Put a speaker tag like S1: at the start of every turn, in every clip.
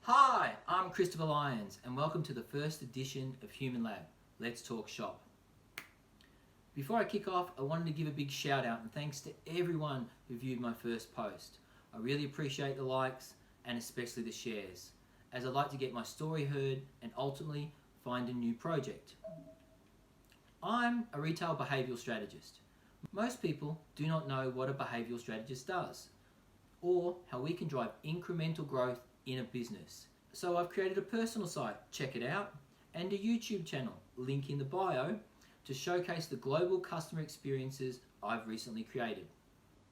S1: Hi, I'm Christopher Lyons and welcome to the first edition of humanLAB. Let's talk shop. Before I kick off, I wanted to give a big shout out and thanks to everyone who viewed my first post. I really appreciate the likes and especially the shares, as I'd like to get my story heard and ultimately find a new project. I'm a retail behavioural strategist. Most people do not know what a behavioural strategist does or how we can drive incremental growth in a business. So I've created a personal site, check it out, and a YouTube channel, link in the bio, to showcase the global customer experiences I've recently created.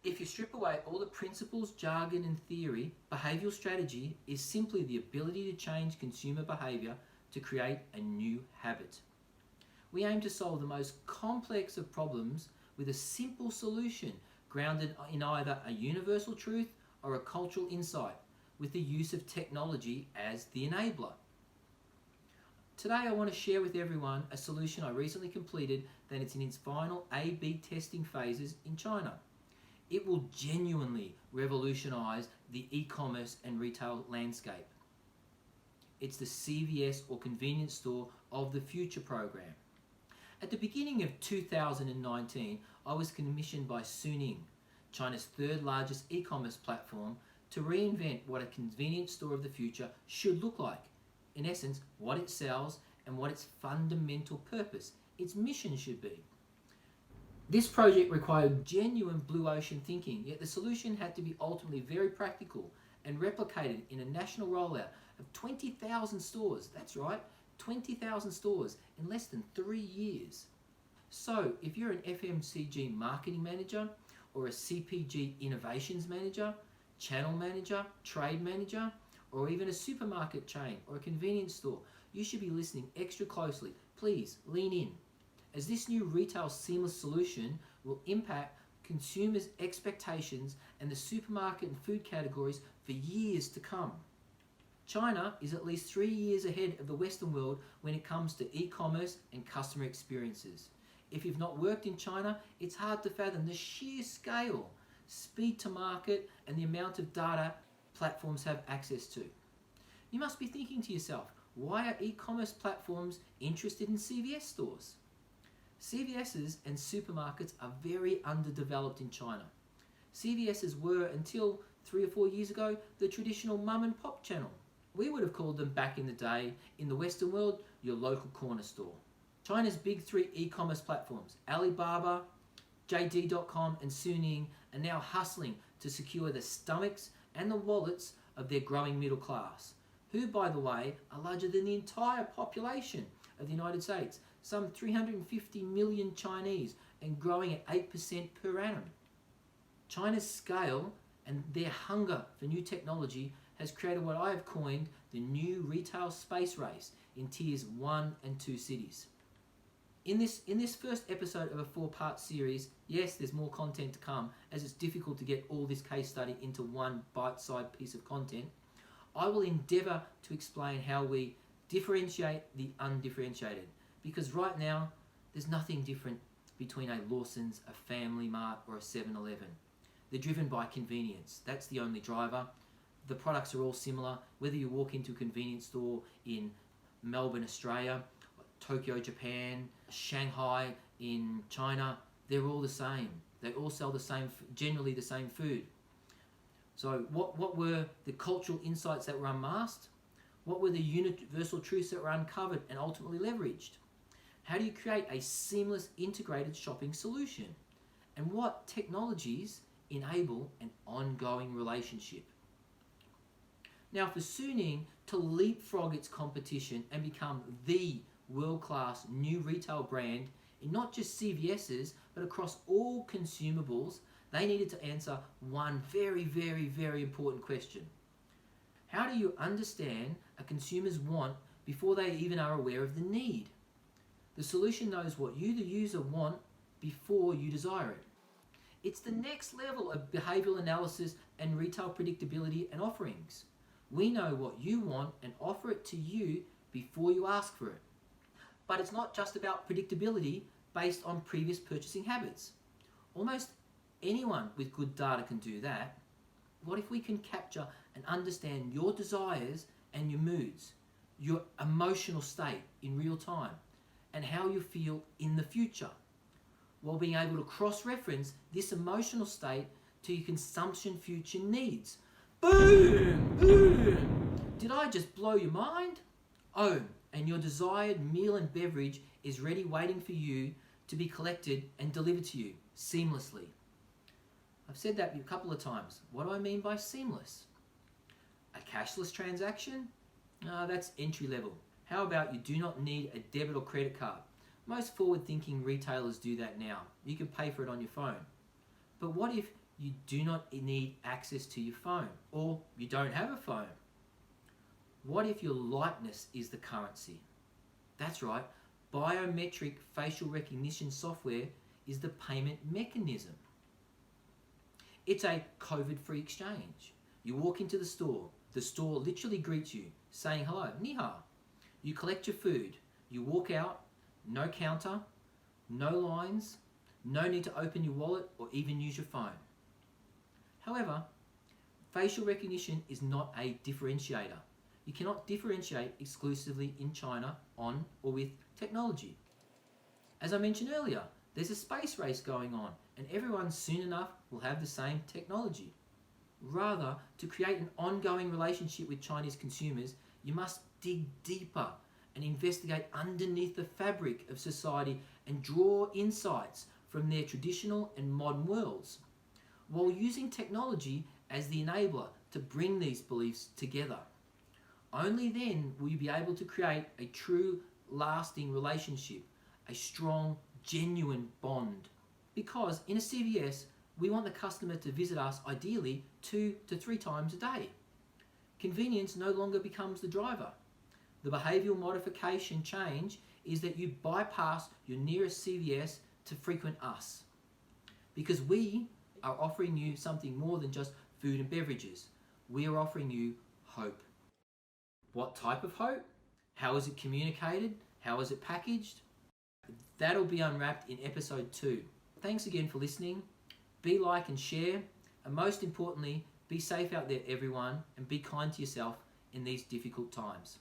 S1: If you strip away all the principles, jargon and theory, behavioural strategy is simply the ability to change consumer behaviour to create a new habit. We aim to solve the most complex of problems with a simple solution grounded in either a universal truth or a cultural insight, with the use of technology as the enabler. Today I want to share with everyone a solution I recently completed that is in its final A/B testing phases in China. It will genuinely revolutionise the e-commerce and retail landscape. It's the CVS or Convenience Store of the Future program. At the beginning of 2019, I was commissioned by Suning, China's third largest e-commerce platform, to reinvent what a convenience store of the future should look like. In essence, what it sells and what its fundamental purpose, its mission should be. This project required genuine blue ocean thinking, yet the solution had to be ultimately very practical and replicated in a national rollout of 20,000 stores. That's right, 20,000 stores in less than 3 years. So if you're an FMCG marketing manager or a CPG innovations manager, channel manager, trade manager, or even a supermarket chain or a convenience store, you should be listening extra closely. Please lean in, as this new retail seamless solution will impact consumers' expectations and the supermarket and food categories for years to come. China is at least 3 years ahead of the Western world when it comes to e-commerce and customer experiences. If you've not worked in China, it's hard to fathom the sheer scale, speed to market, and the amount of data platforms have access to. You must be thinking to yourself, why are e-commerce platforms interested in CVS stores? CVS's and supermarkets are very underdeveloped in China. CVS's were, until 3 or 4 years ago, the traditional mum and pop channel. We would have called them back in the day, in the Western world, your local corner store. China's big 3 e-commerce platforms, Alibaba, JD.com and Suning, are now hustling to secure the stomachs and the wallets of their growing middle class, who, by the way, are larger than the entire population of the United States, some 350 million Chinese, and growing at 8% per annum. China's scale and their hunger for new technology has created what I have coined the new retail space race in tiers 1 and 2 cities. In this first episode of a 4-part series, yes, there's more content to come, as it's difficult to get all this case study into one bite-sized piece of content. I will endeavour to explain how we differentiate the undifferentiated, because right now there's nothing different between a Lawson's, a Family Mart or a 7-Eleven. They're driven by convenience. That's the only driver. The products are all similar, whether you walk into a convenience store in Melbourne, Australia, Tokyo, Japan, Shanghai in China, they're all the same. They all sell the same, generally the same food. So what were the cultural insights that were unmasked? What were the universal truths that were uncovered and ultimately leveraged? How do you create a seamless integrated shopping solution? And what technologies enable an ongoing relationship? Now, for Suning to leapfrog its competition and become the world-class new retail brand in not just CVS's but across all consumables, they needed to answer one very, very, very important question. How do you understand a consumer's want before they even are aware of the need? The solution knows what you, the user, want before you desire it. It's the next level of behavioural analysis and retail predictability and offerings. We know what you want and offer it to you before you ask for it. But it's not just about predictability based on previous purchasing habits. Almost anyone with good data can do that. What if we can capture and understand your desires and your moods, your emotional state in real time, and how you feel in the future, while being able to cross-reference this emotional state to your consumption future needs. Boom! Boom! Did I just blow your mind? Oh, and your desired meal and beverage is ready waiting for you to be collected and delivered to you seamlessly. I've said that a couple of times. What do I mean by seamless? A cashless transaction? That's entry level. How about you do not need a debit or credit card? Most forward-thinking retailers do that now. You can pay for it on your phone. But what if you do not need access to your phone, or you don't have a phone? What if your likeness is the currency? That's right, biometric facial recognition software is the payment mechanism. It's a COVID-free exchange. You walk into the store literally greets you, saying hello, ni hao. You collect your food, you walk out, no counter, no lines, no need to open your wallet or even use your phone. However, facial recognition is not a differentiator. You cannot differentiate exclusively in China on or with technology. As I mentioned earlier, there's a space race going on, and everyone soon enough will have the same technology. Rather, to create an ongoing relationship with Chinese consumers, you must dig deeper and investigate underneath the fabric of society and draw insights from their traditional and modern worlds, while using technology as the enabler to bring these beliefs together. Only then will you be able to create a true, lasting relationship, a strong, genuine bond. Because in a CVS, we want the customer to visit us ideally 2 to 3 times a day. Convenience no longer becomes the driver. The behavioural modification change is that you bypass your nearest CVS to frequent us. Because we are offering you something more than just food and beverages. We are offering you hope. What type of hope? How is it communicated? How is it packaged? That'll be unwrapped in episode 2. Thanks again for listening. Be like and share. And most importantly, be safe out there, everyone, and be kind to yourself in these difficult times.